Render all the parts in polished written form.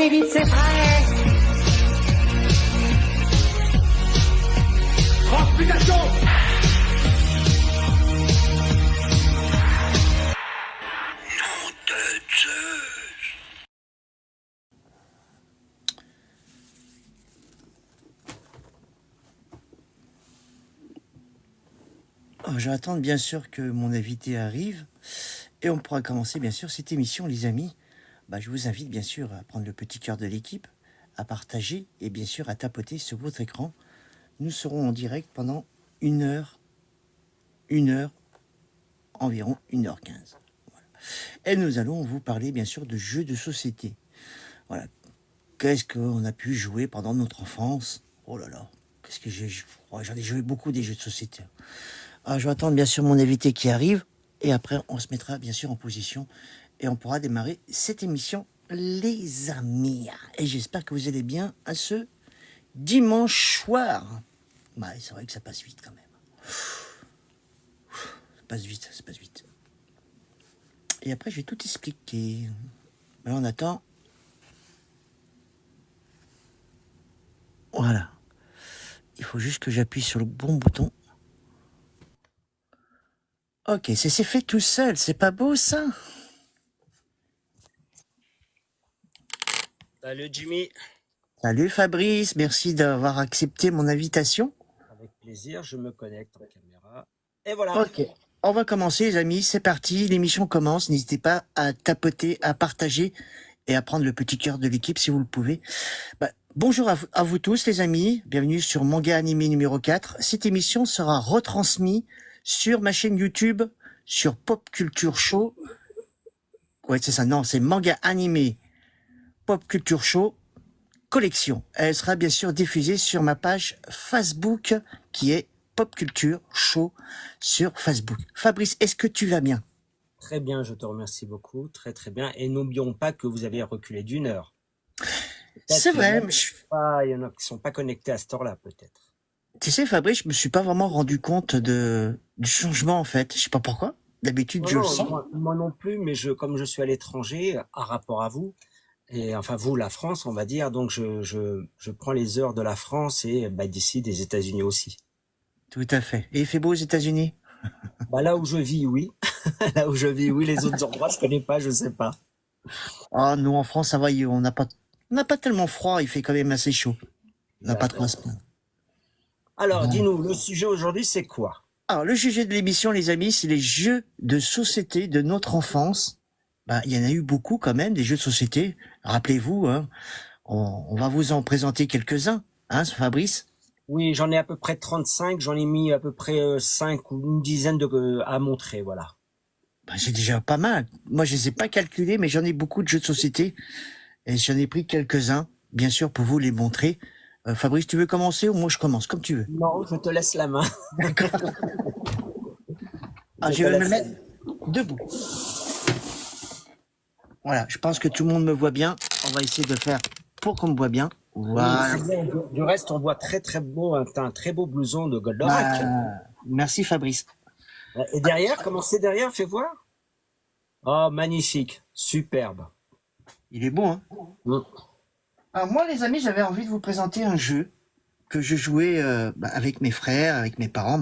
Prenez vite, c'est prêt. Transmutation. Nom de Zeus. Je vais attendre bien sûr que mon invité arrive et on pourra commencer bien sûr cette émission, les amis. Je vous invite bien sûr à prendre le petit cœur de l'équipe, à partager et bien sûr à tapoter sur votre écran. Nous serons en direct pendant une heure, environ 1h15. Voilà. Et nous allons vous parler bien sûr de jeux de société. Voilà. Qu'est-ce qu'on a pu jouer pendant notre enfance? Oh là là, qu'est-ce que j'en ai joué beaucoup des jeux de société. Je vais attendre bien sûr mon invité qui arrive et après on se mettra bien sûr en position et on pourra démarrer cette émission, les amis. Et j'espère que vous allez bien à ce dimanche soir. C'est vrai que ça passe vite quand même. Ça passe vite. Et après je vais tout expliquer. Mais on attend. Voilà. Il faut juste que j'appuie sur le bon bouton. Ok, c'est fait tout seul, c'est pas beau ça? Salut Jimmy. Salut Fabrice, merci d'avoir accepté mon invitation. Avec plaisir, je me connecte en caméra. Et voilà. Ok, on va commencer les amis, c'est parti, l'émission commence. N'hésitez pas à tapoter, à partager et à prendre le petit cœur de l'équipe si vous le pouvez. Bonjour à vous tous les amis, bienvenue sur Manga Animé numéro 4. Cette émission sera retransmise sur ma chaîne YouTube, sur Pop Culture Show. Ouais, c'est ça, non, c'est Manga Animé Pop Culture Show collection. Elle sera bien sûr diffusée sur ma page Facebook qui est Pop Culture Show sur Facebook. Fabrice, est-ce que tu vas bien? Très bien, je te remercie beaucoup, très très bien. Et n'oublions pas que vous avez reculé d'1 heure. C'est vrai. Il y en a qui sont pas connectés à cette heure-là, peut-être. Tu sais, Fabrice, je me suis pas vraiment rendu compte du changement en fait. Je sais pas pourquoi. D'habitude, je le sens. Moi non plus, mais comme je suis à l'étranger, à rapport à vous, et enfin vous, la France, on va dire, donc je prends les heures de la France et d'ici des États-Unis aussi. Tout à fait. Et il fait beau aux États-Unis? Là où je vis, oui. Là où je vis, oui. Les autres endroits, je connais pas, je sais pas. Nous en France, ça va, on n'a pas tellement froid. Il fait quand même assez chaud. On n'a pas trop à se plaindre. Alors, dis-nous, le sujet aujourd'hui, c'est quoi? Alors, le sujet de l'émission, les amis, c'est les jeux de société de notre enfance. Il y en a eu beaucoup quand même, des jeux de société. Rappelez-vous, on va vous en présenter quelques-uns, Fabrice? Oui, j'en ai à peu près 35, j'en ai mis à peu près 5 ou une dizaine à montrer, voilà. C'est déjà pas mal. Moi, je les ai pas calculés, mais j'en ai beaucoup de jeux de société. Et j'en ai pris quelques-uns, bien sûr, pour vous les montrer. Fabrice, tu veux commencer ou moi je commence, comme tu veux? Non, je te laisse la main. D'accord. Je vais me mettre debout. Voilà, je pense que tout le monde me voit bien. On va essayer de faire pour qu'on me voit bien. Voilà. Du reste, on voit très très beau, un très beau blouson de Goldorak. Merci Fabrice. Et derrière, comment c'est derrière? Fais voir. Oh, magnifique, superbe. Il est bon, hein? Alors moi, les amis, j'avais envie de vous présenter un jeu que je jouais avec mes frères, avec mes parents.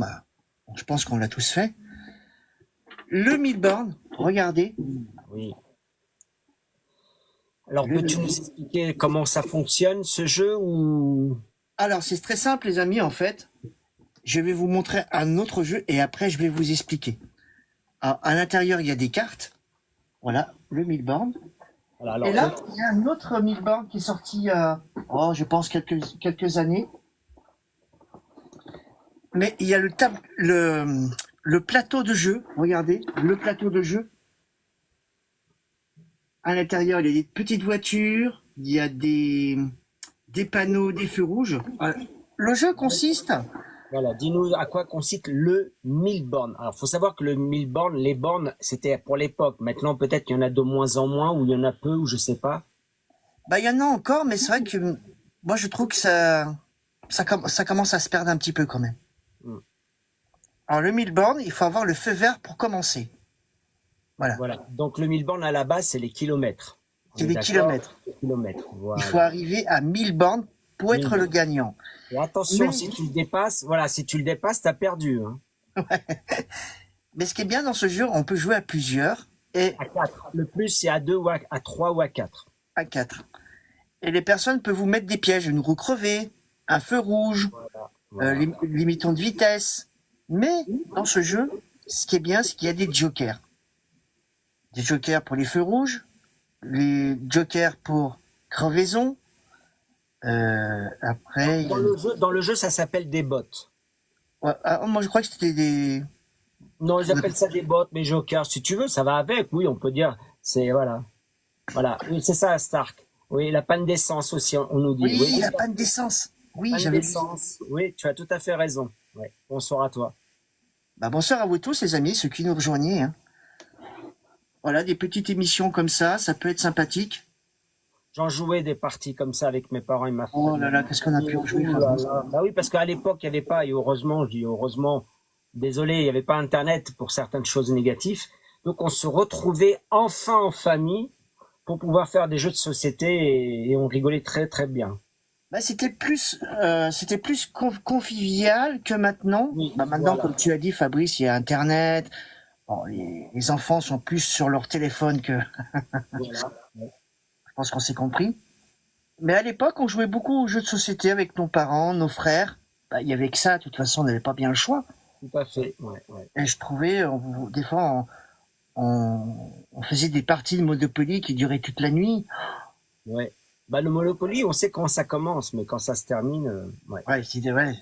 Je pense qu'on l'a tous fait. Le Milborn, regardez. Oui. Alors, peux-tu nous expliquer comment ça fonctionne, ce jeu, ou... Alors, c'est très simple, les amis, en fait. Je vais vous montrer un autre jeu et après, je vais vous expliquer. Alors, à l'intérieur, il y a des cartes. Voilà, le Milborn. Voilà, et là, il y a un autre Milborn qui est sorti, je pense, quelques années. Mais il y a le plateau de jeu. Regardez, le plateau de jeu. À l'intérieur, il y a des petites voitures, il y a des panneaux, des feux rouges. Le jeu consiste... Voilà, dis-nous à quoi consiste le Milborn. Alors, faut savoir que le Milborn, les bornes, c'était pour l'époque. Maintenant, peut-être qu'il y en a de moins en moins, ou il y en a peu, ou je sais pas. Il y en a encore, mais c'est vrai que moi, je trouve que ça commence à se perdre un petit peu quand même. Alors, le Milborn, il faut avoir le feu vert pour commencer. Voilà. Donc, le Milborn, à la base, c'est les kilomètres. On C'est est des d'accord? kilomètres. Kilomètres, Il voilà. faut arriver à 1000 bornes pour être 1000 le bornes. gagnant. Et attention, Mais, si tu le dépasses, voilà, si tu le dépasses, t'as perdu, hein. mais ce qui est bien dans ce jeu, on peut jouer à plusieurs et À 4. Le plus, c'est à 2 ou à 3 ou à 4. à 4. Et les personnes peuvent vous mettre des pièges, une roue crevée, un feu rouge, Voilà. Voilà. limitant de vitesse. Mais dans ce jeu, ce qui est bien, c'est qu'il y a des jokers. Des jokers pour les feux rouges, les jokers pour crevaison. Après, il y a... Dans le jeu, ça s'appelle des bots. Ouais, ah, moi je crois que c'était des... Non, ils appellent ça des bots, mais jokers, si tu veux, ça va avec. Oui, on peut dire. C'est voilà. Voilà. Oui, c'est ça, Stark. Oui, la panne d'essence aussi, on nous dit. Oui, Oui, la panne d'essence. Oui, panne j'avais vu. d'essence. Oui, tu as tout à fait raison. Ouais. Bonsoir à toi. Bah, bonsoir à vous tous les amis, ceux qui nous rejoignaient, hein. Voilà, des petites émissions comme ça peut être sympathique. J'en jouais des parties comme ça avec mes parents et ma Oh là famille. là, qu'est-ce qu'on a pu en jouer, Ouh là Fabrice. là. Bah oui, parce qu'à l'époque, il n'y avait pas, et heureusement, je dis heureusement, désolé, il n'y avait pas Internet pour certaines choses négatives. Donc, on se retrouvait enfin en famille pour pouvoir faire des jeux de société et on rigolait très, très bien. Bah, c'était plus convivial que maintenant. Oui, Bah, maintenant, voilà. comme tu as dit, Fabrice, il y a Internet. Bon, les enfants sont plus sur leur téléphone que, Voilà. je pense qu'on s'est compris. Mais à l'époque, on jouait beaucoup aux jeux de société avec nos parents, nos frères. Bah, il y avait que ça, de toute façon, on n'avait pas bien le choix. Tout à fait. Ouais, ouais. Et je trouvais, des fois, on faisait des parties de Monopoly qui duraient toute la nuit. Ouais. Bah, le Monopoly, on sait quand ça commence, mais quand ça se termine, ouais. Ouais, c'était vrai.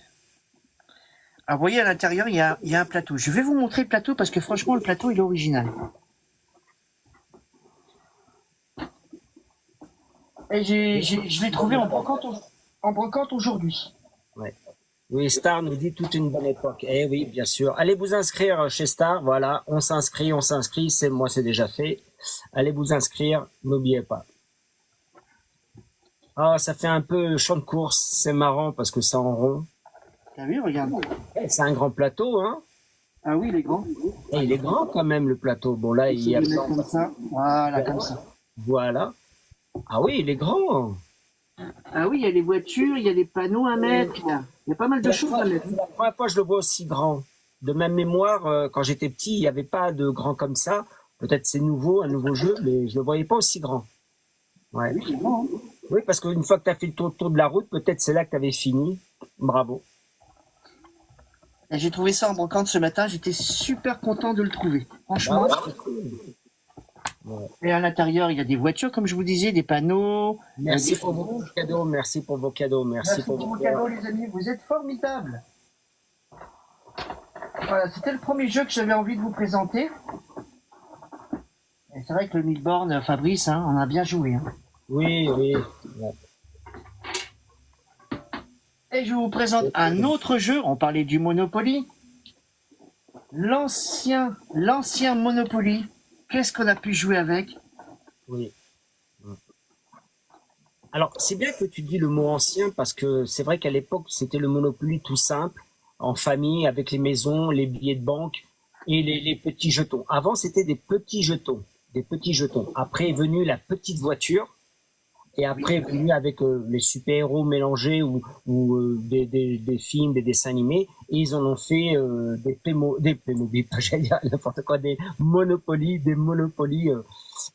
Alors, vous voyez, à l'intérieur, il y a un plateau. Je vais vous montrer le plateau parce que franchement, le plateau, il est original. Et je l'ai trouvé en brocante aujourd'hui. Ouais. Oui, Star nous dit toute une bonne époque. Eh oui, bien sûr. Allez vous inscrire chez Star. Voilà, on s'inscrit. C'est déjà fait. Allez vous inscrire, n'oubliez pas. Ah, ça fait un peu champ de course. C'est marrant parce que c'est en rond. T'as vu, regarde. Eh, c'est un grand plateau, hein. Ah oui, il est grand. Et il est grand quand même le plateau. Bon là, il y a Je vais le mettre comme ça. Voilà, comme ça. voilà. Ah oui, il est grand. Ah oui, il y a les voitures, il y a les panneaux à mettre. Il y a pas mal de choses à mettre. La première fois, je le vois aussi grand. De même mémoire, quand j'étais petit, il n'y avait pas de grand comme ça. Peut-être c'est nouveau, un nouveau jeu, mais je le voyais pas aussi grand. Ouais. Oui, il est grand, hein. Oui, parce qu'une fois que tu as fait le tour de la route, peut-être c'est là que tu avais fini. Bravo. Et j'ai trouvé ça en brocante ce matin. J'étais super content de le trouver. Bah Franchement. ouais, c'est cool. Ouais. Et à l'intérieur, il y a des voitures, comme je vous disais, des panneaux. Merci des... pour vos cadeaux, merci pour vos cadeaux, Merci pour vos cadeaux, les amis. Vous êtes formidables. Voilà, c'était le premier jeu que j'avais envie de vous présenter. Et c'est vrai que le 1000 bornes, Fabrice, hein, on a bien joué, hein. Oui, oui. Ouais. Et je vous présente un autre jeu. On parlait du Monopoly. L'ancien Monopoly. Qu'est-ce qu'on a pu jouer avec? Oui. Alors, c'est bien que tu dis le mot ancien parce que c'est vrai qu'à l'époque, c'était le Monopoly tout simple, en famille, avec les maisons, les billets de banque et les petits jetons. Avant, c'était des petits jetons, des petits jetons. Après est venue la petite voiture et après est venu avec les super-héros mélangés ou des films, des dessins animés et ils en ont fait des Playmobil, j'allais dire n'importe quoi, des Monopoly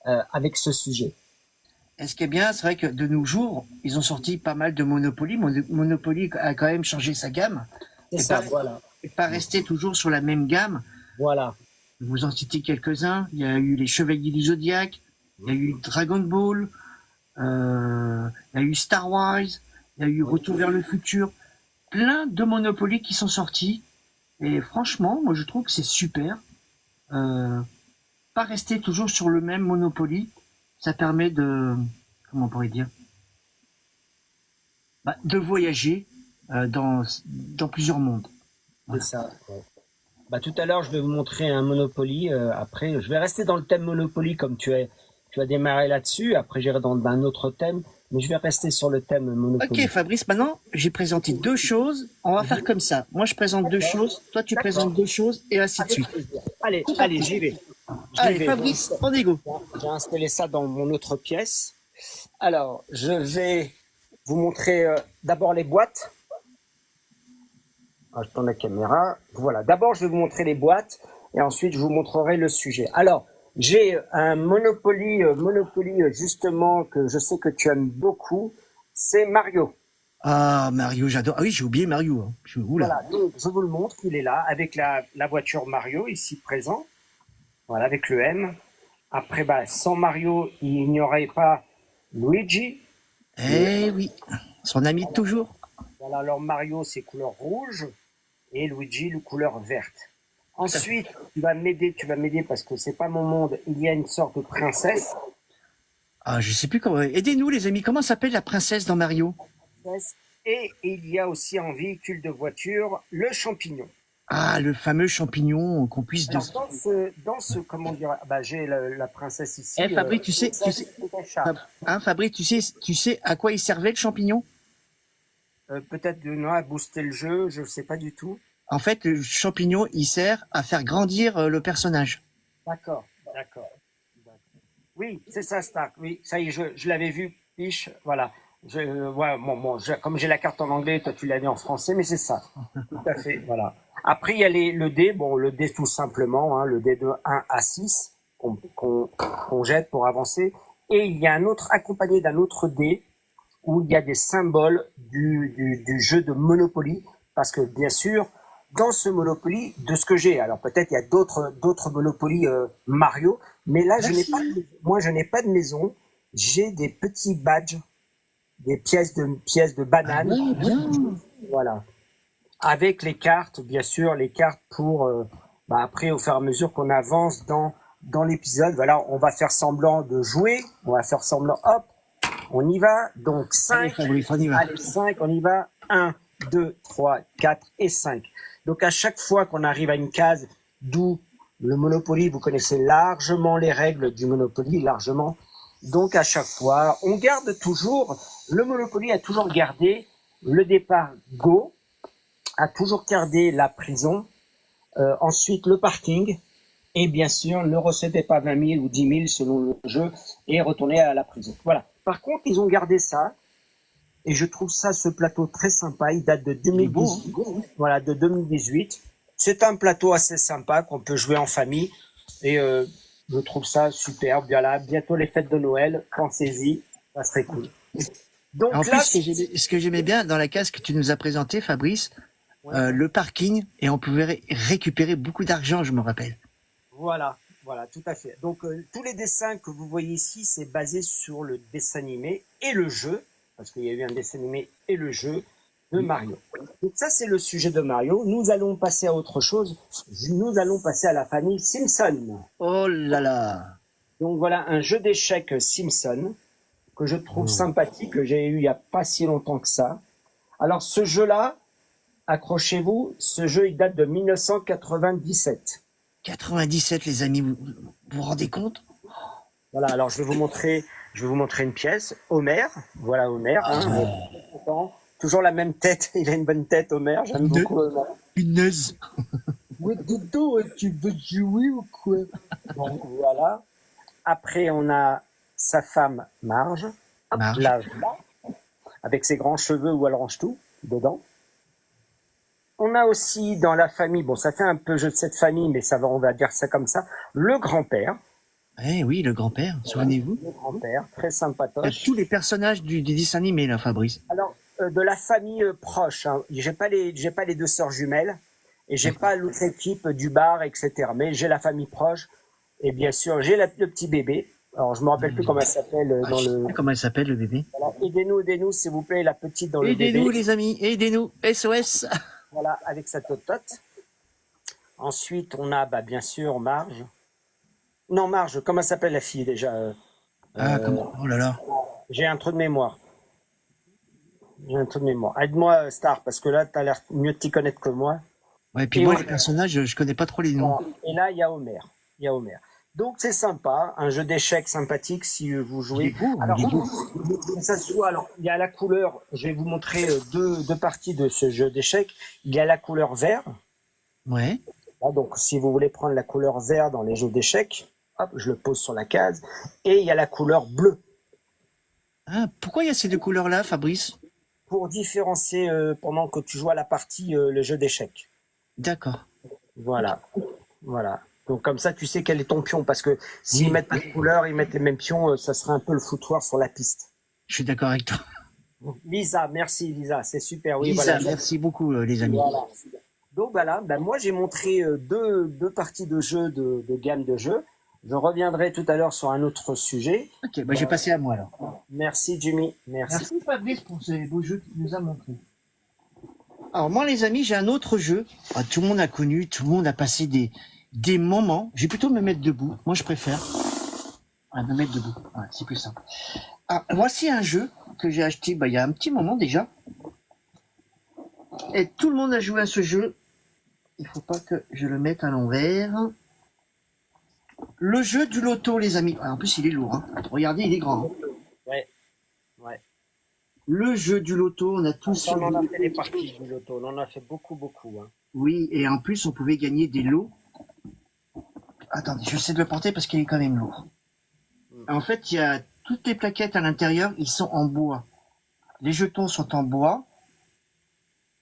avec ce sujet. Et ce qui est bien, c'est vrai que de nos jours, ils ont sorti pas mal de Monopoly. Monopoly a quand même changé sa gamme. C'est Et ça, pas, voilà. et pas rester toujours sur la même gamme. Voilà. Je vous en citer quelques-uns. Il y a eu les Chevaliers du Zodiac, il y a eu Dragon Ball, il y a eu Star Wars, il y a eu Retour vers le futur. Plein de Monopoly qui sont sortis. Et franchement, moi je trouve que c'est super. Pas rester toujours sur le même Monopoly. Ça permet de, comment on pourrait dire, de voyager dans plusieurs mondes. Voilà. C'est ça. Ouais. Bah, tout à l'heure, je vais vous montrer un Monopoly. Après, je vais rester dans le thème Monopoly comme tu as démarré là-dessus. Après, j'irai dans un autre thème. mais je vais rester sur le thème Monopoly. Ok, Fabrice, maintenant, j'ai présenté deux choses. On va faire comme ça. Moi, je présente deux choses, toi, tu présentes deux choses, et ainsi de Avec suite. plaisir. Allez, allez, j'y vais. J'y Allez, vais. Fabrice, on est go. J'ai installé ça dans mon autre pièce. Alors, je vais vous montrer d'abord les boîtes. Ah, je tourne la caméra. Voilà. D'abord, je vais vous montrer les boîtes et ensuite, je vous montrerai le sujet. Alors, j'ai un Monopoly, justement, que je sais que tu aimes beaucoup. C'est Mario. Ah, Mario, j'adore. Ah oui, j'ai oublié Mario. Hein. Oula. Voilà. Donc, je vous le montre. Il est là avec la voiture Mario ici présent. Voilà, avec le M. Après, bah, sans Mario, il n'y aurait pas Luigi. Eh oui, son ami de toujours. Voilà, alors Mario, c'est couleur rouge et Luigi, le couleur verte. Ensuite, tu vas m'aider parce que c'est pas mon monde. Il y a une sorte de princesse. Ah, je sais plus comment. Aidez-nous, les amis. Comment s'appelle la princesse dans Mario? Et il y a aussi en véhicule de voiture le champignon. Ah, le fameux champignon qu'on puisse. Alors, comment dire, bah, j'ai la princesse ici. Eh, Fabrice, tu sais, hein, Fabrice, tu sais à quoi il servait le champignon? Peut-être de non, à booster le jeu, je sais pas du tout. En fait, le champignon, il sert à faire grandir le personnage. D'accord, d'accord. Oui, c'est ça, Stark. Oui, ça y est, je l'avais vu, Piche. Voilà. Ouais, comme j'ai la carte en anglais, toi tu l'as mis en français, mais c'est ça. Tout à fait, voilà. Après, il y a le dé. Bon, le dé tout simplement, hein, le dé de 1 à 6 qu'on jette pour avancer. Et il y a un autre accompagné d'un autre dé où il y a des symboles du jeu de Monopoly. Parce que bien sûr, dans ce Monopoly, de ce que j'ai, alors peut-être il y a d'autres Monopoly Mario, mais là je n'ai pas de maison, j'ai des petits badges, des pièces de banane, Ah, bien. voilà, avec les cartes, bien sûr, les cartes pour après au fur et à mesure qu'on avance dans l'épisode, voilà, on va faire semblant de jouer, on va faire semblant, hop, on y va, donc 5, Allez, Fabrice, on y va. allez 5, on y va, 1, 2, 3, 4 et 5. Donc à chaque fois qu'on arrive à une case, d'où le Monopoly, vous connaissez largement les règles du Monopoly, largement. Donc à chaque fois, on garde toujours, le Monopoly a toujours gardé le départ Go, a toujours gardé la prison, ensuite le parking, et bien sûr ne recevez pas 20 000 ou 10 000 selon le jeu, et retournez à la prison. Voilà. Par contre, ils ont gardé ça, et je trouve ça, ce plateau très sympa. Il date de 2018. Voilà, de 2018. C'est un plateau assez sympa qu'on peut jouer en famille. Et je trouve ça superbe. Voilà, bientôt les fêtes de Noël. Pensez-y, ça serait cool. Donc En là, plus, ce que j'aimais bien dans la case que tu nous as présentée, Fabrice, le parking, et on pouvait récupérer beaucoup d'argent, je me rappelle. voilà, tout à fait. Donc tous les dessins que vous voyez ici, c'est basé sur le dessin animé et le jeu, parce qu'il y a eu un dessin animé et le jeu de Mario. Donc ça, c'est le sujet de Mario. Nous allons passer à autre chose. Nous allons passer à la famille Simpson. Oh là là. Donc voilà, un jeu d'échecs Simpson que je trouve sympathique, que j'ai eu il n'y a pas si longtemps que ça. Alors ce jeu-là, accrochez-vous, ce jeu il date de 1997. 97, les amis, vous vous rendez compte? Voilà, alors je vais vous montrer une pièce. Homer, voilà Homer. Toujours la même tête, il a une bonne tête Homer, j'aime beaucoup Homer. Une neuse. Ouais, Dodo, tu veux jouer ou quoi? Bon, voilà. Après, on a sa femme Marge. Hop, Marge. là, avec ses grands cheveux où elle range tout dedans. On a aussi dans la famille, bon, ça fait un peu jeu de cette famille, mais ça va, on va dire ça comme ça, le grand-père. Eh oui, le grand-père, souvenez-vous. Le grand-père, très Il y a sympatoche. tous les personnages du dessin animé, là, Fabrice. Alors, de la famille proche, hein. J'ai pas les deux sœurs jumelles, et j'ai pas l'autre équipe du bar, etc. Mais j'ai la famille proche, et bien sûr, j'ai le petit bébé. Alors, je me rappelle plus comment elle s'appelle dans Je sais le. pas comment elle s'appelle, le bébé. Voilà. Aidez-nous, s'il vous plaît, la petite dans le Aidez-nous, bébé. les amis, aidez-nous. SOS. Voilà, avec sa totote. Ensuite, on a, bien sûr, Marge. Non, Marge, comment s'appelle la fille déjà? Comment? Oh là là. J'ai un trou de mémoire. Aide-moi, Star, parce que là, tu as l'air mieux de t'y connaître que moi. Ouais, puis Et moi, Homer. les personnages, je connais pas trop les noms. Et là, il y a Homer. Donc c'est sympa, un jeu d'échecs sympathique si vous Il est jouez. beau, Alors, il est beau. ça se voit. Alors, il y a la couleur. Je vais vous montrer deux parties de ce jeu d'échecs. Il y a la couleur vert. Ouais. Là, donc, si vous voulez prendre la couleur vert dans les jeux d'échecs, hop, je le pose sur la case. Et il y a la couleur bleue Ah, pourquoi il y a ces deux couleurs-là, Fabrice? pour différencier pendant que tu joues à la partie le jeu d'échecs. D'accord. Voilà, voilà. Donc comme ça, tu sais quel est ton pion, parce que s'ils Oui, mettent pas de couleurs, ils mettent les mêmes pions, ça serait un peu le foutoir sur la piste. je suis d'accord avec toi. Lisa, merci Lisa, c'est super. Oui, Lisa, voilà. merci beaucoup, les amis. Voilà. Donc voilà, ben moi j'ai montré deux parties de jeu de gamme de jeux. Je reviendrai tout à l'heure sur un autre sujet. Ok, bah, j'ai passé à moi alors. Merci Jimmy, merci. Merci Fabrice pour ces beaux jeux que tu nous as montrés. Alors moi les amis, j'ai un autre jeu. Ah, tout le monde a connu, tout le monde a passé des moments. Je vais plutôt me mettre debout. Moi je préfère me mettre debout. Ouais, c'est plus simple. Ah, voici un jeu que j'ai acheté il y a un petit moment déjà. Et tout le monde a joué à ce jeu. Il faut pas que je le mette à l'envers. Le jeu du loto, les amis. Ah, en plus, il est lourd. Hein. Regardez, il est grand. Hein. Ouais, ouais. Le jeu du loto, on a tous On en a joué. fait des parties du loto, on en a fait beaucoup, beaucoup. Hein. Oui, et en plus, on pouvait gagner des lots. Attendez, je sais de le porter parce qu'il est quand même lourd. En fait, il y a toutes les plaquettes à l'intérieur, ils sont en bois. Les jetons sont en bois.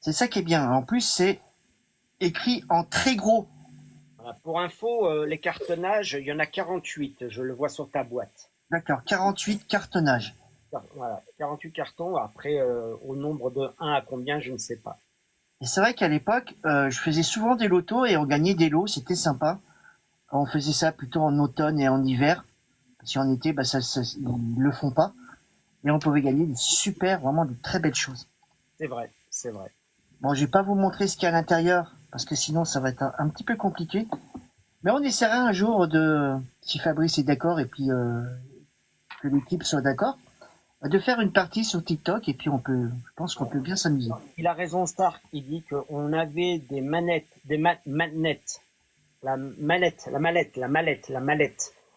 C'est ça qui est bien. En plus, c'est écrit en très gros. Voilà. Pour info, les cartonnages, il y en a 48, je le vois sur ta boîte. D'accord, 48 cartonnages. Voilà, 48 cartons, après au nombre de 1 à combien, je ne sais pas. Et c'est vrai qu'à l'époque, je faisais souvent des lotos et on gagnait des lots, c'était sympa. On faisait ça plutôt en automne et en hiver. Si en été, ils le font pas. Et on pouvait gagner vraiment de très belles choses. C'est vrai, c'est vrai. Bon, je vais pas vous montrer ce qu'il y a à l'intérieur, parce que sinon ça va être un petit peu compliqué. Mais on essaiera un jour si Fabrice est d'accord et puis que l'équipe soit d'accord, de faire une partie sur TikTok et puis je pense qu'on peut bien s'amuser. Il a raison, Stark, il dit qu'on avait des manettes, manettes, la mallette.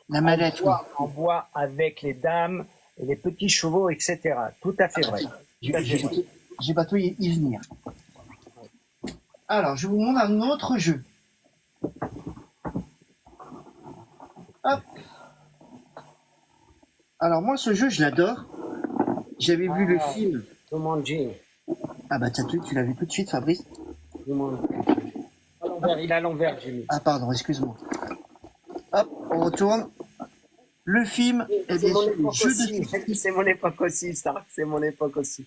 La mallette, oui. En bois avec les dames, et les petits chevaux, etc. Tout à fait vrai. J'ai pas tout y venir. Alors, je vous montre un autre jeu. Hop. Alors moi, ce jeu, je l'adore. J'avais vu le film. Jumanji. Ah bah tu l'as vu tout de suite, Fabrice. Jumanji. Il est à l'envers, Jimmy. Ah pardon, excuse-moi. Hop, on retourne. Le film est bien sûr le jeu de... C'est mon époque aussi, ça. C'est mon époque aussi.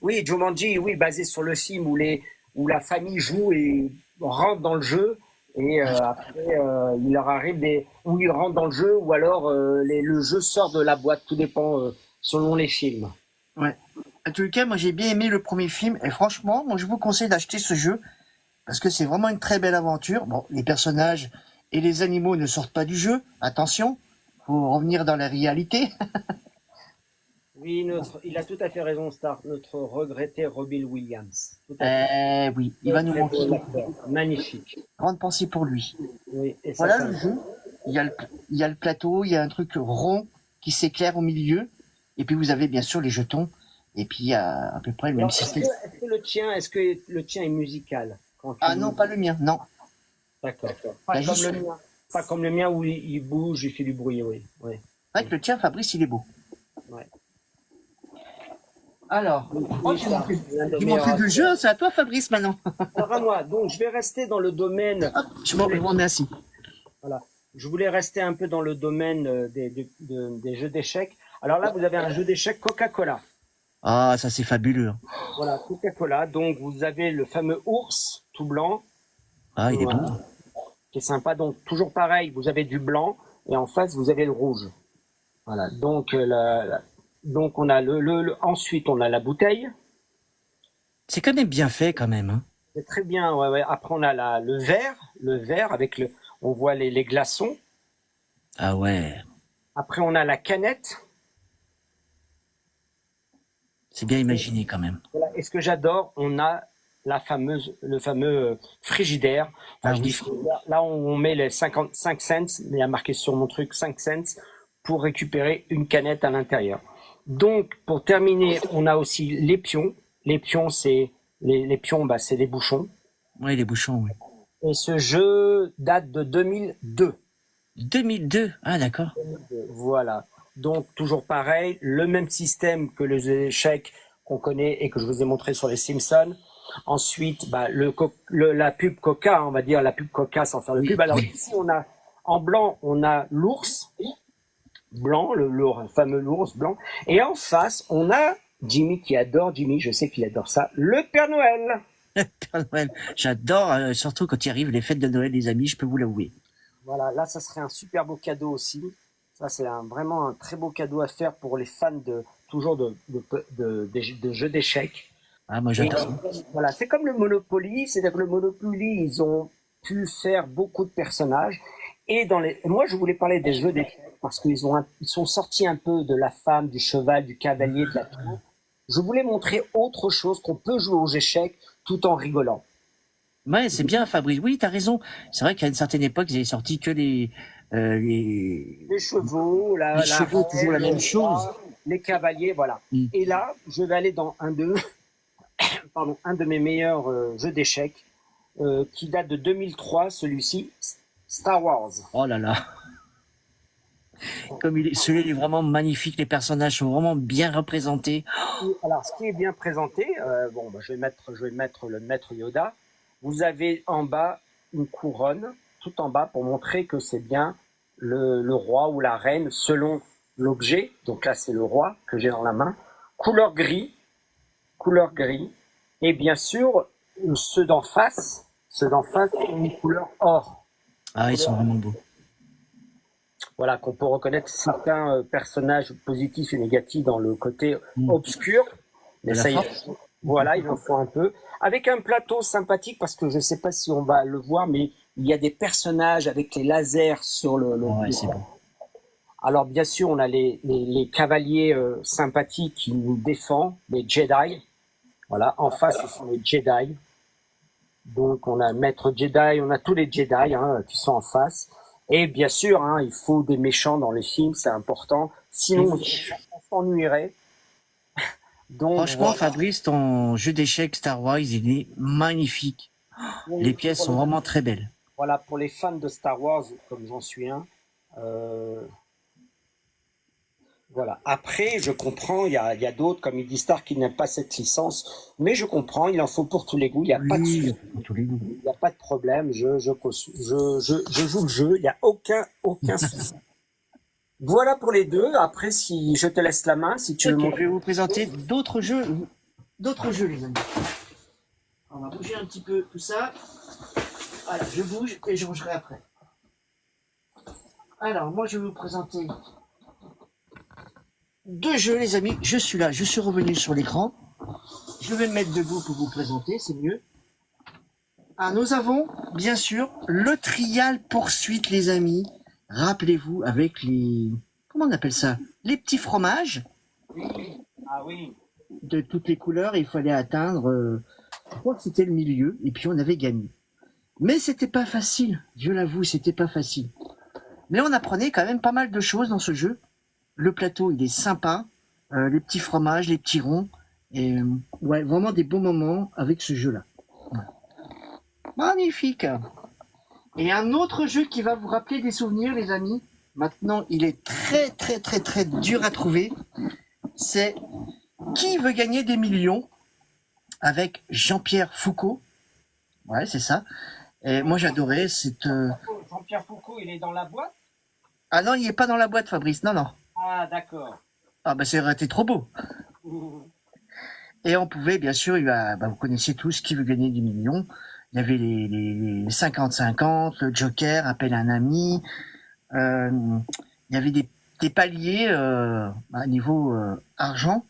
Oui, Jumanji, oui, basé sur le film où la famille joue et rentre dans le jeu. Et après, il leur arrive où ils rentrent dans le jeu ou alors le jeu sort de la boîte. Tout dépend selon les films. Ouais. En tout cas, moi j'ai bien aimé le premier film et franchement, moi je vous conseille d'acheter ce jeu parce que c'est vraiment une très belle aventure. Bon, les personnages et les animaux ne sortent pas du jeu, attention, faut revenir dans la réalité. Oui, il a tout à fait raison, Stark, notre regretté Robin Williams. Oui, il va nous manquer. Magnifique. Grande pensée pour lui. Oui, et ça, voilà le jeu. Il y a le plateau, il y a un truc rond qui s'éclaire au milieu. Et puis vous avez bien sûr les jetons. Et puis il y a à peu près le même système. Est-ce que le tien est musical Ah non, pas le mien, non. D'accord. Pas comme le mien où il bouge, il fait du bruit, oui. C'est vrai que le tien, Fabrice, il est beau. Ouais. Alors, j'ai montré deux jeux, c'est à toi Fabrice maintenant. Alors à moi, donc je vais rester dans le domaine. Hop, je m'en remercie. Voilà. Je voulais rester un peu dans le domaine des jeux d'échecs. Alors là, vous avez un jeu d'échecs Coca-Cola. Ah, ça c'est fabuleux. Voilà, Coca-Cola. Donc vous avez le fameux ours tout blanc. Ah, il est beau. Qui est sympa. Donc toujours pareil, vous avez du blanc et en face vous avez le rouge. Voilà. Donc donc on a ensuite on a la bouteille. C'est quand même bien fait quand même. Hein. C'est très bien. Ouais, ouais. Après on a le verre avec on voit les glaçons. Ah ouais. Après on a la canette. C'est bien imaginé quand même. Voilà. Et ce que j'adore, on a le fameux frigidaire. Enfin, Ah je dis oui. frigidaire. Là, on met les 55 cents, mais il y a marqué sur mon truc 5 cents pour récupérer une canette à l'intérieur. Donc, pour terminer, on a aussi les pions. Les pions, c'est les pions, bah, c'est les bouchons. Oui, les bouchons, oui. Et ce jeu date de 2002. 2002. Ah, d'accord. Voilà. Donc, toujours pareil, le même système que les échecs qu'on connaît et que je vous ai montré sur les Simpsons. Ensuite, bah, la pub Coca, on va dire la pub Coca sans faire de Oui, pub. Alors oui. ici, on a en blanc, on a l'ours blanc, le fameux ours blanc. Et en face, on a Jimmy qui adore, Jimmy, je sais qu'il adore ça, le Père Noël. Père Noël. J'adore, surtout quand il arrive les fêtes de Noël, les amis, je peux vous l'avouer. Voilà, là, ça serait un super beau cadeau aussi. Ça, c'est vraiment un très beau cadeau à faire pour les fans toujours de jeux d'échecs. Ah, moi, Et j'adore ça. voilà, c'est comme le Monopoly, c'est-à-dire que le Monopoly, ils ont pu faire beaucoup de personnages. Moi, je voulais parler des jeux d'échecs parce ils sont sortis un peu de la femme, du cheval, du cavalier, de la tour. Je voulais montrer autre chose qu'on peut jouer aux échecs tout en rigolant. Ouais, c'est bien, Fabrice. Oui, t'as raison. C'est vrai qu'à une certaine époque, ils avaient sorti que euh, les, Les chevaux, les la chevaux, toujours la reine, le même chose. roi, les cavaliers, voilà. Mm. Et là, je vais aller dans un de mes meilleurs jeux d'échecs qui date de 2003, celui-ci, Star Wars. Oh là là. Celui-là, il est vraiment magnifique. Les personnages sont vraiment bien représentés. Alors, ce qui est bien présenté, bon, bah, je vais mettre le maître Yoda. Vous avez en bas une couronne, tout en bas, pour montrer que c'est bien le roi ou la reine selon l'objet. Donc là, c'est le roi que j'ai dans la main. Couleur gris, couleur gris. Et bien sûr, ceux d'en face ont une couleur or. Ah, ils sont vraiment beaux. Voilà, qu'on peut reconnaître certains personnages positifs et négatifs dans le côté Mm. obscur. Mais De la ça y est, force. voilà, il en faut un peu. Avec un plateau sympathique, parce que je ne sais pas si on va le voir, mais il y a des personnages avec les lasers sur Ouais, c'est beau. Alors, bien sûr, on a les cavaliers sympathiques qui nous défendent, les Jedi. Voilà, en face, ce sont les Jedi. Donc, on a Maître Jedi, on a tous les Jedi qui sont en face. Et bien sûr, il faut des méchants dans les films, c'est important. Sinon, on s'ennuierait. Donc, Franchement, voilà. Fabrice, ton jeu d'échecs Star Wars, il est magnifique. Les pièces sont vraiment très belles. Voilà, pour les fans de Star Wars, comme j'en suis un, voilà. Après, je comprends, il y a d'autres comme Idistar qui n'aiment pas cette licence, mais je comprends, il en faut pour tous les goûts, il n'y a pas de souci, pour tous les goûts. il n'y a pas de problème, je joue le jeu, il n'y a aucun souci. Voilà pour les deux. Après, si je te laisse la main, si tu veux Ok, je montrer. vais vous présenter d'autres jeux, les amis. On va bouger un petit peu tout ça. Voilà, je bouge et je rangerai après. Alors, moi, je vais vous présenter deux jeux, les amis. Je suis là, je suis revenu sur l'écran. Je vais me mettre debout pour vous présenter, c'est mieux. Ah, nous avons, bien sûr, le Trial Poursuite, les amis. Rappelez-vous, avec les... Comment on appelle ça? Les petits fromages Ah oui. de toutes les couleurs. Il fallait atteindre... je crois que c'était le milieu. Et puis, on avait gagné. Mais c'était pas facile. Je l'avoue, c'était pas facile. Mais on apprenait quand même pas mal de choses dans ce jeu. Le plateau, il est sympa. Les petits fromages, les petits ronds. Et ouais, vraiment des bons moments avec ce jeu-là. Magnifique. Et un autre jeu qui va vous rappeler des souvenirs, les amis. Maintenant, il est très dur à trouver. C'est Qui veut gagner des millions avec Jean-Pierre Foucault. Ouais, c'est ça. Et moi, j'adorais cette... Jean-Pierre Foucault, il est dans la boîte? Ah non, il est pas dans la boîte, Fabrice. Non, non. Ah, d'accord. Ah bah, ça aurait été trop beau. Et on pouvait, bien sûr, vous connaissez tous Qui veut gagner des millions. Il y avait les 50-50, le Joker, Appel à un ami. Il y avait des paliers à niveau argent.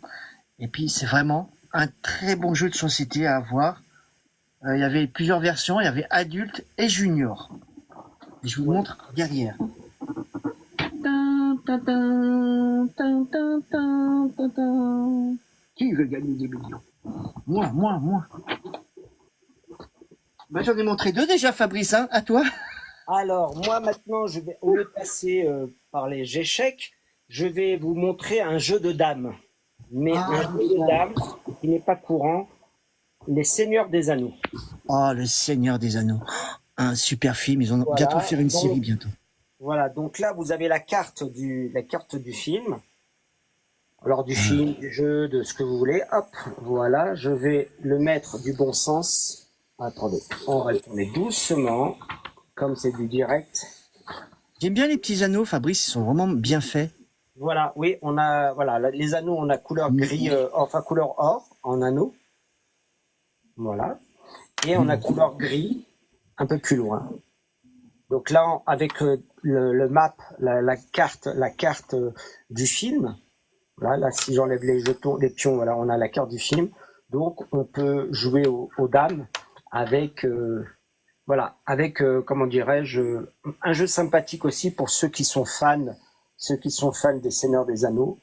Et puis, c'est vraiment un très bon jeu de société à avoir. Il y avait plusieurs versions. Il y avait adulte et junior. Et je vous montre derrière. Qui veut gagner des millions? Moi. Bah, j'en ai montré deux déjà, Fabrice, hein, à toi. Alors, moi maintenant, je vais, au lieu de passer par les échecs, je vais vous montrer un jeu de dames. Mais un Ah, jeu de dames qui n'est pas courant, les Seigneurs des Anneaux. oh, le Seigneur des Anneaux. Un super film, ils vont bientôt Voilà. faire une série bientôt. Voilà. Donc là, vous avez la carte du film. Alors du film, du jeu, de ce que vous voulez. Hop, voilà. Je vais le mettre du bon sens. Attendez, on va le tourner doucement, comme c'est du direct. J'aime bien les petits anneaux, Fabrice, ils sont vraiment bien faits. Voilà, oui, on a, voilà, les anneaux, on a couleur gris, enfin couleur or en anneau. Voilà. Et on a couleur gris un peu plus loin. Donc là, avec le map, la carte du film. Voilà, là, si j'enlève les jetons, les pions, voilà, on a la carte du film. Donc, on peut jouer aux dames avec, voilà, avec, comment dirais-je, un jeu sympathique aussi pour ceux qui sont fans des Seigneurs des Anneaux.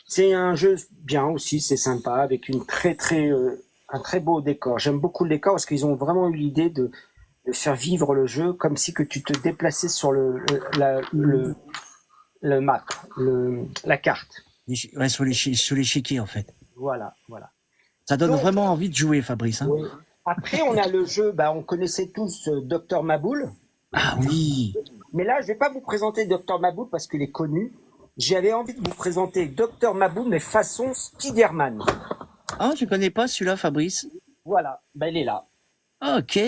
C'est un jeu bien aussi, c'est sympa, avec un très beau décor. J'aime beaucoup le décor parce qu'ils ont vraiment eu l'idée de faire vivre le jeu comme si que tu te déplaçais sur le map, la carte. Ouais, sur l'échiquier, en fait. Voilà, voilà. Ça donne Donc, vraiment envie de jouer, Fabrice, hein. oui. Après, on a le jeu, bah, on connaissait tous Dr Maboul. Ah oui. Mais là, je vais pas vous présenter Dr Maboul parce qu'il est connu. J'avais envie de vous présenter Dr Maboul, mais façon Spider-Man. Ah, je connais pas celui-là, Fabrice. Voilà, bah, il est là. Ok.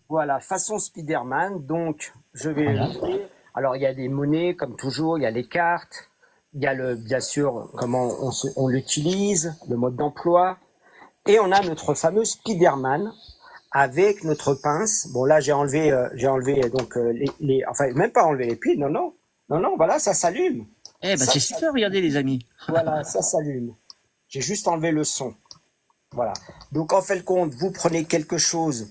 Voilà, façon Spider-Man. Donc, je vais Voilà. jouer. Alors, il y a des monnaies, comme toujours, il y a les cartes. Il y a bien sûr, comment on l'utilise, le mode d'emploi. Et on a notre fameux Spider-Man avec notre pince. Bon, là, j'ai enlevé donc enfin, même pas enlevé les pieds. Non, non, non, non. Voilà, ça s'allume. Eh ben, Ça, c'est super, regardez, les amis. voilà, ça s'allume. J'ai juste enlevé le son. Voilà. Donc, en fait, le compte, vous prenez quelque chose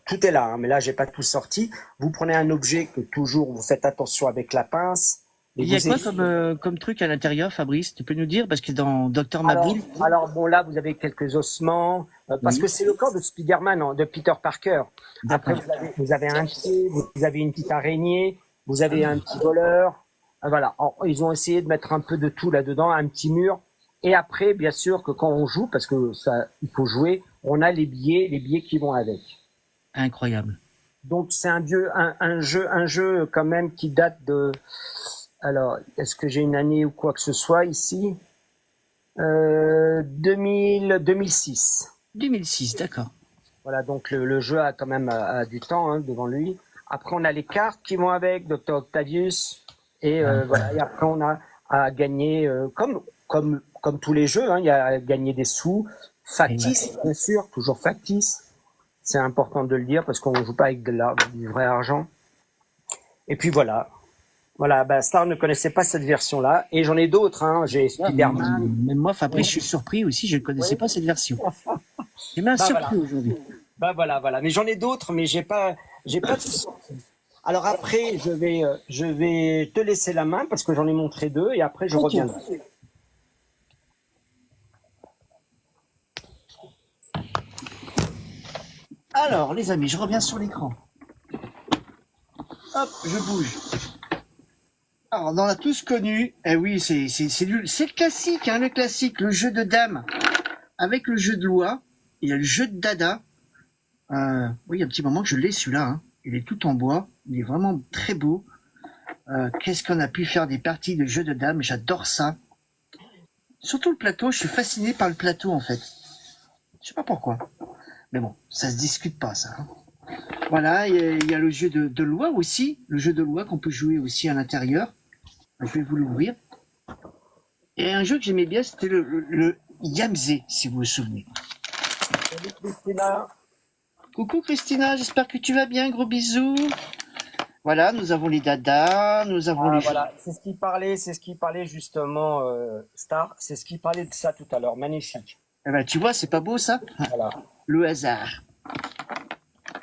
tout est là, hein, mais là, j'ai pas tout sorti. Vous prenez un objet que toujours, vous faites attention avec la pince. Et Il y a vous quoi essuyez. comme truc à l'intérieur, Fabrice? Tu peux nous dire? Parce que dans Docteur Alors, Maboul, alors bon, là, vous avez quelques ossements, parce oui, que c'est le corps de Spider-Man, hein, de Peter Parker. Après, d'accord. vous avez un pied, vous avez une petite araignée, vous avez un petit voleur. Voilà. Alors, ils ont essayé de mettre un peu de tout là-dedans, un petit mur. Et après, bien sûr, que quand on joue, parce que ça, il faut jouer, on a les billets qui vont avec. Incroyable. Donc, c'est un jeu quand même qui date de. Alors, est-ce que j'ai une année ou quoi que ce soit ici? 2006. 2006, d'accord. Voilà, donc le jeu a quand même du temps hein, devant lui. Après, on a les cartes qui vont avec, Dr Octavius. Et voilà, et après, on a à gagner, comme tous les jeux, hein, il y a à gagner des sous, factices, bien sûr, toujours factices. C'est important de le dire parce qu'on ne joue pas avec du vrai argent. Et puis voilà. Voilà, bah, Star ne connaissait pas cette version-là. Et j'en ai d'autres, hein. J'ai Spider-Man. Même moi, Fabrice, je suis surpris aussi, je ne connaissais pas cette version. J'ai bien Bah, surpris voilà. aujourd'hui. Bah voilà, voilà. Mais j'en ai d'autres, mais j'ai pas tout sorti. Alors après, je vais te laisser la main parce que j'en ai montré deux et après je Ok. reviendrai. Alors, les amis, je reviens sur l'écran. Hop, je bouge. Alors, on en a tous connu. Eh oui, c'est le classique, hein, le classique, le jeu de dames avec le jeu de loi. Il y a le jeu de dada. Oui, il y a un petit moment que je l'ai celui-là. Hein. Il est tout en bois. Il est vraiment très beau. Qu'est-ce qu'on a pu faire des parties de jeux de dames? J'adore ça. Surtout le plateau. Je suis fasciné par le plateau en fait. Je sais pas pourquoi. Mais bon, ça se discute pas ça. Hein. Voilà, il y a le jeu de loi aussi. Le jeu de loi qu'on peut jouer aussi à l'intérieur. Je vais vous l'ouvrir. Et un jeu que j'aimais bien, c'était le Yamze, si vous vous souvenez. Salut Christina. Coucou Christina, j'espère que tu vas bien, gros bisous. Voilà, nous avons les dadas, nous avons Ah les... voilà, c'est ce qui parlait justement Star, c'est ce qui parlait de ça tout à l'heure, magnifique. Eh ben, tu vois, c'est pas beau ça? Voilà. Le hasard.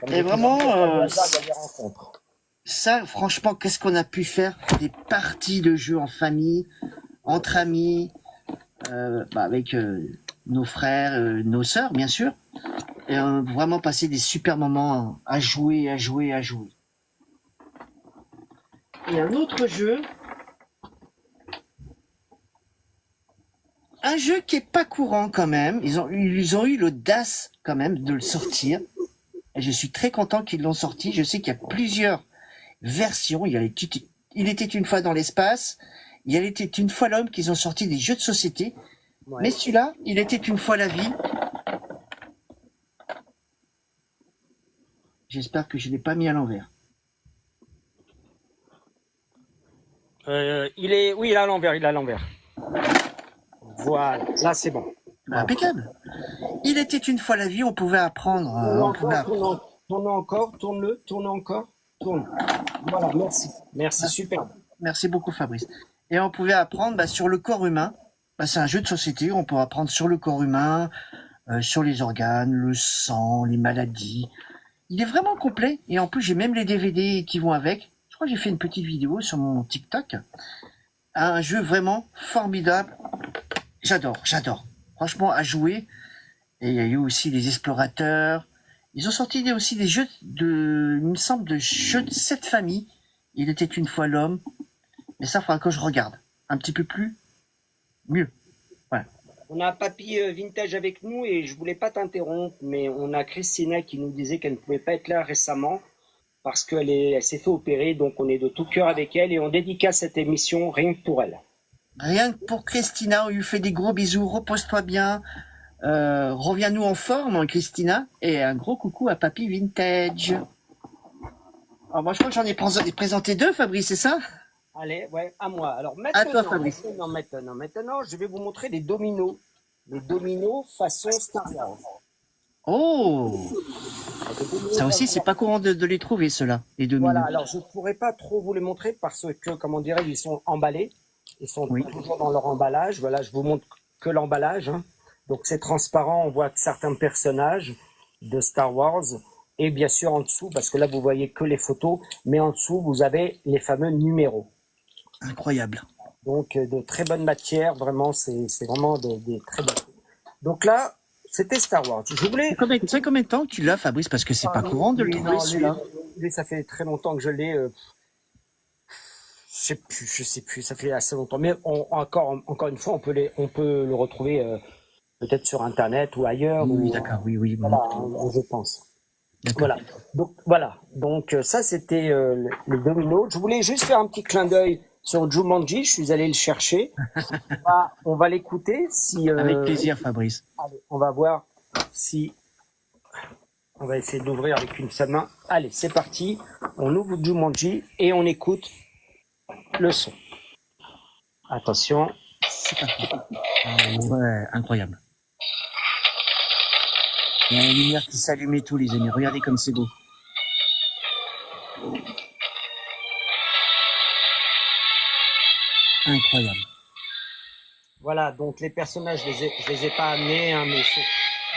Comme Et je vraiment, disais, le hasard, il y a des rencontres. ça, franchement, qu'est-ce qu'on a pu faire? Des parties de jeux en famille, entre amis, avec nos frères, nos sœurs, bien sûr. et on a vraiment passé des super moments à jouer, à jouer, à jouer. Et un autre jeu, un jeu qui est pas courant quand même. Ils ont eu l'audace quand même de le sortir. Et je suis très content qu'ils l'ont sorti. Je sais qu'il y a plusieurs versions. Il était une fois dans l'espace. Il était une fois l'homme qu'ils ont sorti des jeux de société. Ouais. Mais celui-là, il était une fois la vie. J'espère que je l'ai pas mis à l'envers. Oui, il est à l'envers, il est à l'envers. Voilà, là c'est bon. Voilà. Impeccable. Il était une fois la vie. On pouvait apprendre. Tourne encore, tourne encore, tourne. Voilà, merci, super. Merci beaucoup, Fabrice. Et on pouvait apprendre sur le corps humain. C'est un jeu de société. On peut apprendre sur le corps humain, sur les organes, le sang, les maladies. Il est vraiment complet. Et en plus, j'ai même les DVD qui vont avec. Je crois que j'ai fait une petite vidéo sur mon TikTok. Un jeu vraiment formidable. J'adore. Franchement, à jouer. Et il y a eu aussi les explorateurs. Ils ont sorti aussi des jeux il me semble, de jeux de cette famille. Il était une fois l'homme. Mais ça, il faudra que je regarde. Un petit peu plus. Mieux. Voilà. On a un papy vintage avec nous et je voulais pas t'interrompre, mais on a Christina qui nous disait qu'elle ne pouvait pas être là récemment parce elle s'est fait opérer, donc on est de tout cœur avec elle et on dédicace cette émission rien que pour elle. Rien que pour Christina, on lui fait des gros bisous. Repose-toi bien. Reviens-nous en forme, Christina. Et un gros coucou à Papy Vintage. Alors moi, je crois que j'en ai présenté 2, Fabrice, c'est ça? Allez, ouais, à moi. Alors maintenant, À toi, Fabrice. maintenant, je vais vous montrer les dominos. Les dominos façon Star Wars. Oh, ça aussi, c'est pas courant de les trouver, ceux-là, les dominos. Voilà, alors je ne pourrais pas trop vous les montrer parce que, comment dirais ils sont emballés. Ils sont toujours dans leur emballage. Voilà, je vous montre que l'emballage. Hein. Donc c'est transparent, on voit certains personnages de Star Wars. Et bien sûr en dessous, parce que là vous voyez que les photos, mais en dessous vous avez les fameux numéros. Incroyable. Donc de très bonne matière, vraiment, c'est vraiment des très bonnes. Donc là, c'était Star Wars. Je voulais. Ça fait combien de temps que tu l'as, Fabrice? Parce que c'est pas courant de le trouver, celui-là. Lui, ça fait très longtemps que je l'ai. Je sais plus, ça fait assez longtemps. Mais encore une fois, on peut le retrouver peut-être sur Internet ou ailleurs. Oui, d'accord, oui. Voilà, je pense. Voilà. Donc ça, c'était les dominos. Je voulais juste faire un petit clin d'œil sur Jumanji. Je suis allé le chercher. On va l'écouter. Avec plaisir, Fabrice. Allez, on va voir si. On va essayer d'ouvrir avec une seule main. Allez, c'est parti. On ouvre Jumanji et on écoute le son. Attention. C'est parti. Ouais, incroyable. Il y a la lumière qui s'allume et tout, les amis. Regardez comme c'est beau. Incroyable. Voilà, donc les personnages, je les ai pas amenés, hein, mais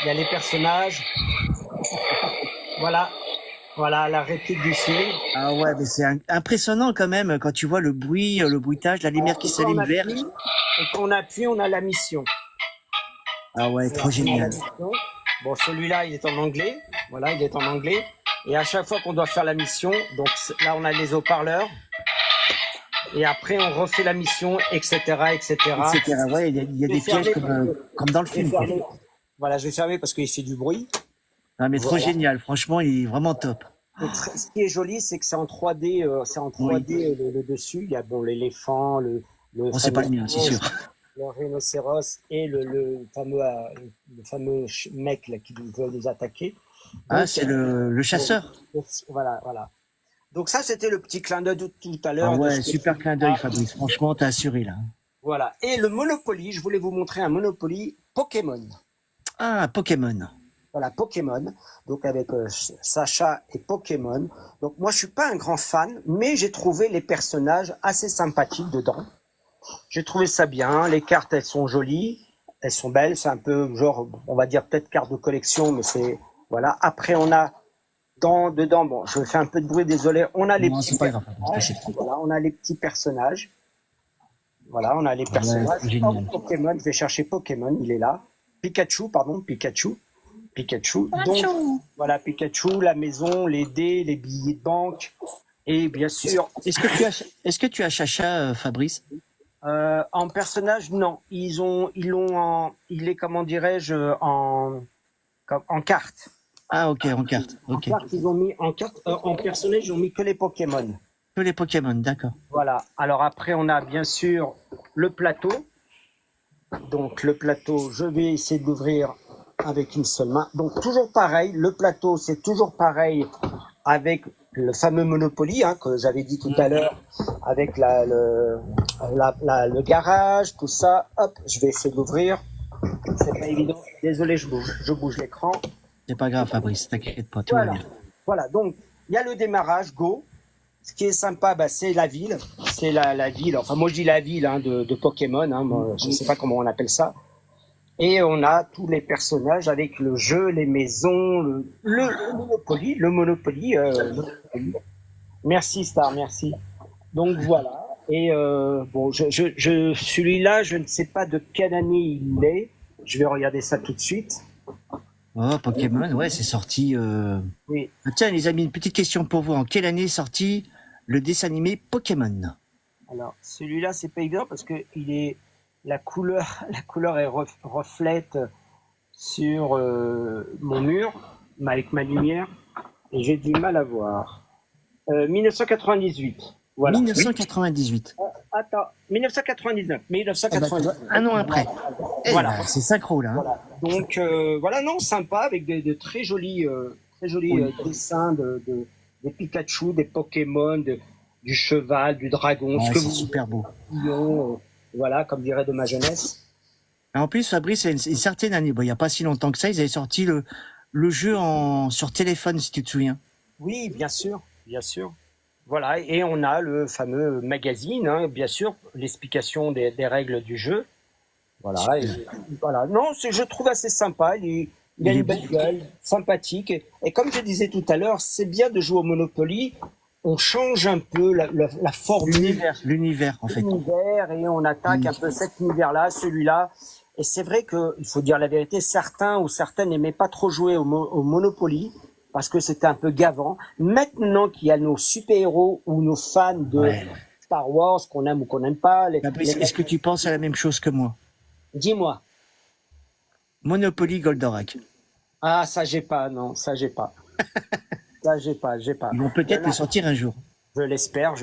il y a les personnages. Voilà, la réplique du film. Ah ouais, mais c'est impressionnant quand même quand tu vois le bruit, le bruitage, la lumière qui s'allume vert. Et quand on appuie, on a la mission. Ah ouais, trop génial. Bon, celui-là, il est en anglais. Voilà, il est en anglais. Et à chaque fois qu'on doit faire la mission, donc là, on a les haut-parleurs. Et après, on refait la mission, etc., etc. Ouais, il y a des pièges comme dans le film. Voilà, je vais fermer parce qu'il fait du bruit. Ah, mais trop génial. Franchement, il est vraiment top. Ce qui est joli, c'est que c'est en 3D, le dessus. Il y a l'éléphant, C'est pas le mien, c'est sûr. Le rhinocéros et le fameux mec là, qui veut les attaquer. Donc, c'est le chasseur. Voilà. Donc ça, c'était le petit clin d'œil de tout à l'heure. Ah ouais, super clin d'œil, Fabrice. Franchement, t'as assuré là. Voilà. Et le Monopoly, je voulais vous montrer un Monopoly Pokémon. Ah, Pokémon. Voilà, Pokémon. Donc avec Sacha et Pokémon. Donc moi, je suis pas un grand fan, mais j'ai trouvé les personnages assez sympathiques dedans. J'ai trouvé ça bien. Les cartes, elles sont jolies, elles sont belles. C'est un peu genre, on va dire peut-être carte de collection, mais c'est voilà. Après, on a dedans, bon, je fais un peu de bruit, désolé. On a les petits personnages. Voilà, on a les petits personnages. Voilà, on a les personnages. Ouais, Pokémon, je vais chercher Pokémon, il est là. Pikachu. Pikachu. Donc, voilà, Pikachu, la maison, les dés, les billets de banque. Et bien sûr, Est-ce que tu as Chacha, Fabrice? en personnage, non. Il est, comment dirais-je, en carte. Ah, ok, en carte. En Ok. carte, ils ont mis en carte. En personnage, ils ont mis que les Pokémon. Que les Pokémon, d'accord. Voilà. Alors après, on a bien sûr le plateau. Donc le plateau, je vais essayer de l'ouvrir avec une seule main. Donc toujours pareil, le plateau, c'est toujours pareil avec le fameux Monopoly que j'avais dit tout à l'heure, avec le garage, tout ça. Hop, je vais essayer de l'ouvrir. C'est pas évident. Désolé, je bouge l'écran. C'est pas grave, Fabrice, t'inquiète pas, tout va Voilà. bien. Voilà. Donc il y a le démarrage, go. Ce qui est sympa, c'est la ville. C'est la ville. Enfin, moi je dis la ville de Pokémon. Moi, je ne sais pas comment on appelle ça. Et on a tous les personnages avec le jeu, les maisons, le Monopoly, Monopoly. Merci Star, merci. Donc voilà. Et bon, celui-là, je ne sais pas de quelle année il est. Je vais regarder ça tout de suite. Oh, Pokémon, ouais, c'est sorti. Oui. Ah, tiens, les amis, une petite question pour vous. En quelle année est sorti le dessin animé Pokémon? Alors, celui-là, c'est pas évident parce que la couleur est reflète sur mon mur avec ma lumière et j'ai du mal à voir. 1998. Voilà. 1998. Attends, 1999. 1999. Un an après. Voilà. C'est synchro, là. Hein. Voilà. Donc, voilà, non, sympa, avec de très jolis dessins des Pikachu, des Pokémon, du cheval, du dragon, Ouais, ce que c'est vous super beau. voilà, comme dirait de ma jeunesse. En plus, Fabrice, il y a une certaine année, bon, il n'y a pas si longtemps que ça, ils avaient sorti le jeu sur téléphone, si tu te souviens. Oui, bien sûr, bien sûr. Voilà, et on a le fameux magazine, bien sûr, l'explication des règles du jeu. Voilà, voilà. Non, je trouve assez sympa. Il a une belle gueule, sympathique. Et comme je disais tout à l'heure, c'est bien de jouer au Monopoly. On change un peu la formule. L'univers, en fait. L'univers, et on attaque un peu cet univers-là, celui-là. Et c'est vrai qu'il faut dire la vérité, certains ou certaines n'aimaient pas trop jouer au Monopoly parce que c'était un peu gavant. Maintenant qu'il y a nos super-héros ou nos fans de Star Wars, qu'on aime ou qu'on n'aime pas. Est-ce que tu penses à la même chose que moi? Dis-moi. Monopoly Goldorak. Ah, ça j'ai pas, non, ça j'ai pas. Ça j'ai pas. Ils vont peut-être le sortir un jour. Je l'espère.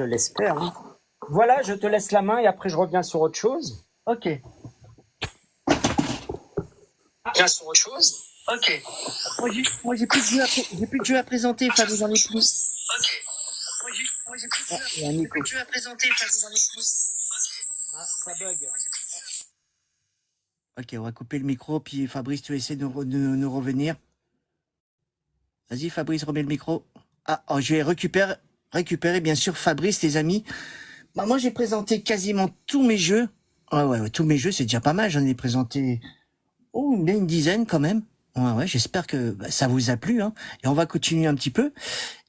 Hein. Voilà, je te laisse la main et après je reviens sur autre chose. Ok. Sur autre chose. Ok. Moi j'ai plus de jeux à présenter, Fabien, j'en ai plus. Ok. Moi j'ai plus de jeux à présenter, j'en ai plus. Ah, ça bug. Ok, on va couper le micro, puis Fabrice, tu vas essayer de nous revenir. Vas-y, Fabrice, remets le micro. Ah, je vais récupérer, bien sûr, Fabrice, les amis. Bah, moi, j'ai présenté quasiment tous mes jeux. Ouais, tous mes jeux, c'est déjà pas mal. J'en ai présenté, bien une dizaine quand même. Ouais, j'espère que ça vous a plu. Hein. Et on va continuer un petit peu.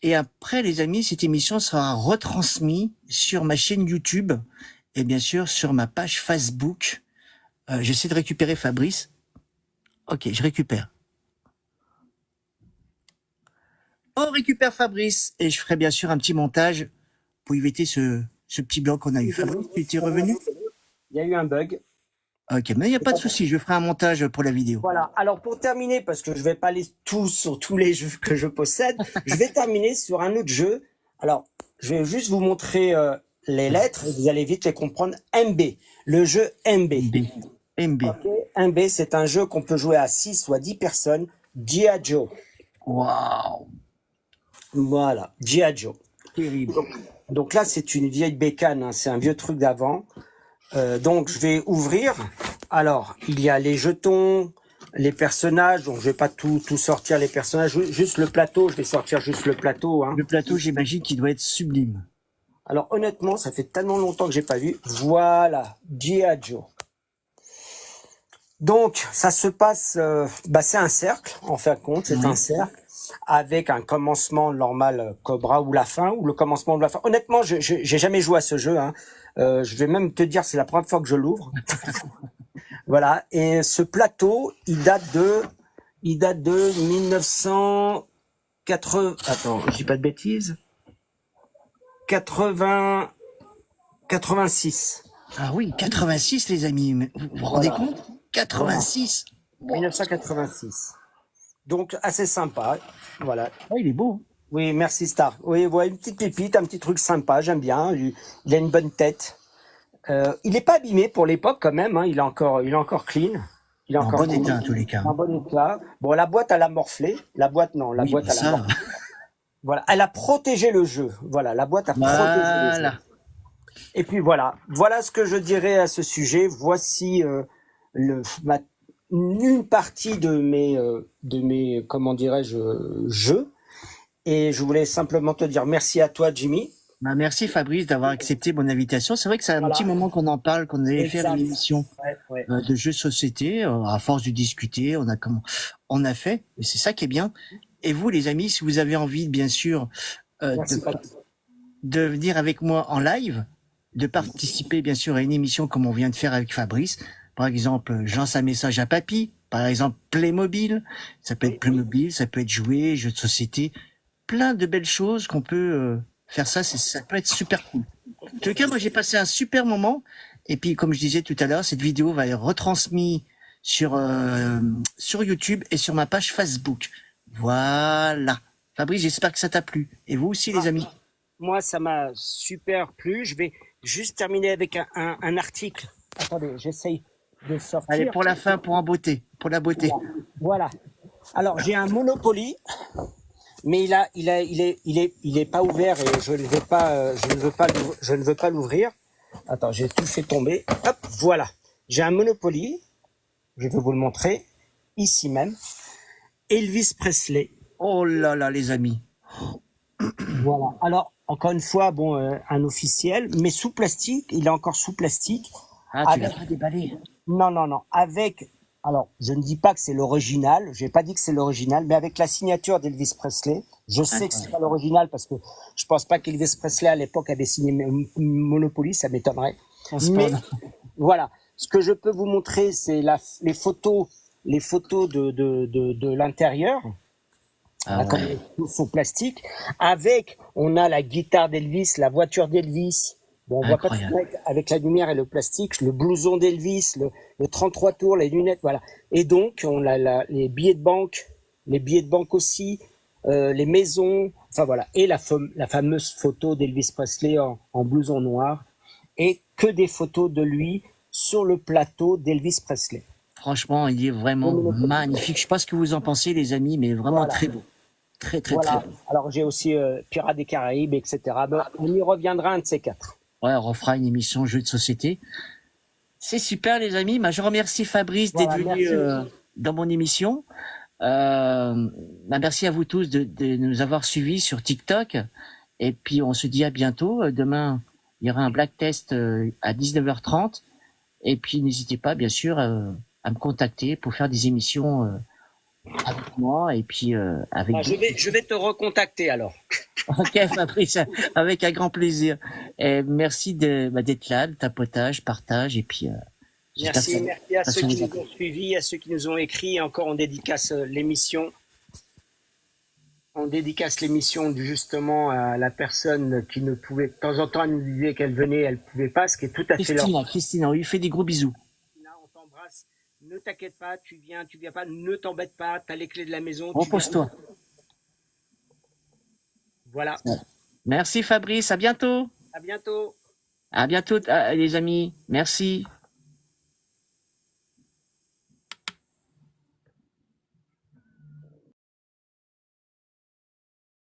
Et après, les amis, cette émission sera retransmise sur ma chaîne YouTube et bien sûr sur ma page Facebook. J'essaie de récupérer Fabrice. Ok, je récupère. On récupère Fabrice et je ferai bien sûr un petit montage pour éviter ce petit blanc qu'on a eu. Fabrice, tu es revenu? Il y a eu un bug. Ok, mais il n'y a pas de souci, je ferai un montage pour la vidéo. Voilà, alors pour terminer, parce que je vais pas aller sur tous les jeux que je possède, je vais terminer sur un autre jeu. Alors, je vais juste vous montrer les lettres et vous allez vite les comprendre. MB, le jeu MB. MB. Okay. MB, c'est un jeu qu'on peut jouer à 6 ou à 10 personnes. G.I. Joe. Waouh. Voilà, G.I. Joe. Terrible. Donc là, c'est une vieille bécane, hein, c'est un vieux truc d'avant. Donc je vais ouvrir. Alors, il y a les jetons, les personnages. Donc je vais pas tout sortir les personnages, juste le plateau. Je vais sortir juste le plateau. Hein. Le plateau, j'imagine qu'il doit être sublime. Alors honnêtement, ça fait tellement longtemps que j'ai pas vu. Voilà, G.I. Joe. Donc ça se passe, c'est un cercle. En fin de compte, c'est un cercle avec un commencement normal Cobra ou la fin ou le commencement de la fin. Honnêtement, j'ai jamais joué à ce jeu. Hein. Je vais même te dire, c'est la première fois que je l'ouvre. Voilà. Et ce plateau, il date de Il date de 1980. Attends, je dis pas de bêtises. 86. Ah oui, 86 les amis, mais vous vous rendez Voilà. compte? 86. 1986. Donc assez sympa. Voilà. Ah, il est beau. Oui, merci Star. Oui, ouais, une petite pépite, un petit truc sympa, j'aime bien. Il a une bonne tête. Il est pas abîmé pour l'époque quand même. Hein. Il est encore clean. Il est En encore bon cool. état en tous les cas. En bon état. Bon, la boîte elle a morflé. La boîte non, la Oui, boîte bah elle a ça. morflé. Voilà, elle a protégé le jeu. Voilà, la boîte a protégé le jeu. Voilà. Et puis voilà ce que je dirais à ce sujet. Voici une partie de mes comment dirais-je jeux. Et je voulais simplement te dire merci à toi, Jimmy. Bah, merci Fabrice d'avoir accepté mon invitation. C'est vrai que c'est un Voilà. petit moment qu'on en parle, qu'on avait fait Exact. une émission Ouais. de jeux de société. À force de discuter, on a fait. Et c'est ça qui est bien. Et vous, les amis, si vous avez envie, bien sûr, Merci, Patrick. de venir avec moi en live, de participer, bien sûr, à une émission comme on vient de faire avec Fabrice. Par exemple, Lance un message à papy. Par exemple, Playmobil. Ça peut être Playmobil, ça peut être jouets, jeux de société. Plein de belles choses qu'on peut faire ça. Ça peut être super cool. En tout cas, moi, j'ai passé un super moment. Et puis, comme je disais tout à l'heure, cette vidéo va être retransmise sur YouTube et sur ma page Facebook. Voilà. Fabrice, j'espère que ça t'a plu. Et vous aussi, les amis. Moi, ça m'a super plu. Je vais juste terminer avec un article. Attendez, j'essaye de sortir. Allez, pour la fin, pour la beauté. Voilà. Alors, j'ai un Monopoly, mais il est pas ouvert et je ne veux pas l'ouvrir. Attends, j'ai tout fait tomber. Hop, voilà. J'ai un Monopoly. Je vais vous le montrer ici même. Elvis Presley. Oh là là, les amis. Voilà. Alors, encore une fois, bon, un officiel, mais sous plastique. Il est encore sous plastique. Ah, tu l'as pas déballé. Non. Alors, je ne dis pas que c'est l'original. J'ai pas dit que c'est l'original, mais avec la signature d'Elvis Presley. Je sais que c'est pas l'original parce que je pense pas qu'Elvis Presley à l'époque avait signé Monopoly, ça m'étonnerait. Mais voilà. Ce que je peux vous montrer, c'est les photos de l'intérieur. Ah Comme ouais. tout sous plastique. On a la guitare d'Elvis, la voiture d'Elvis. Bon, on voit pas tout Incroyable. avec la lumière et le plastique, le blouson d'Elvis, le 33 tours, les lunettes, voilà. Et donc, on a les billets de banque aussi, les maisons, enfin voilà. Et la fameuse photo d'Elvis Presley en blouson noir. Et que des photos de lui sur le plateau d'Elvis Presley. Franchement, il est vraiment magnifique. Je sais pas ce que vous en pensez, les amis, mais vraiment Voilà. très beau. Très beau. Alors j'ai aussi Pirates des Caraïbes, etc. Ben, on y reviendra un de ces quatre. Ouais, on refera une émission jeux de société. C'est super, les amis. Bah, je remercie Fabrice d'être venu Merci. dans mon émission. Merci à vous tous de nous avoir suivis sur TikTok. Et puis, on se dit à bientôt. Demain, il y aura un black test à 19h30. Et puis, n'hésitez pas, bien sûr, à me contacter pour faire des émissions avec moi et puis avec Je vais te recontacter alors. Ok, Fabrice, avec un grand plaisir. Et merci d'être là, de tapotage, partage, et puis Merci à ça ceux qui nous nous ont suivis, à ceux qui nous ont écrit. Et encore, on dédicace l'émission. On dédicace l'émission justement à la personne qui ne pouvait, de temps en temps, elle nous disait qu'elle venait, elle pouvait pas, ce qui est tout à fait leur. Christina, on lui fait des gros bisous. On t'embrasse. Ne t'inquiète pas, tu viens pas, ne t'embête pas, t'as les clés de la maison. Repose-toi. Voilà. Merci Fabrice, à bientôt. À bientôt. À bientôt les amis. Merci.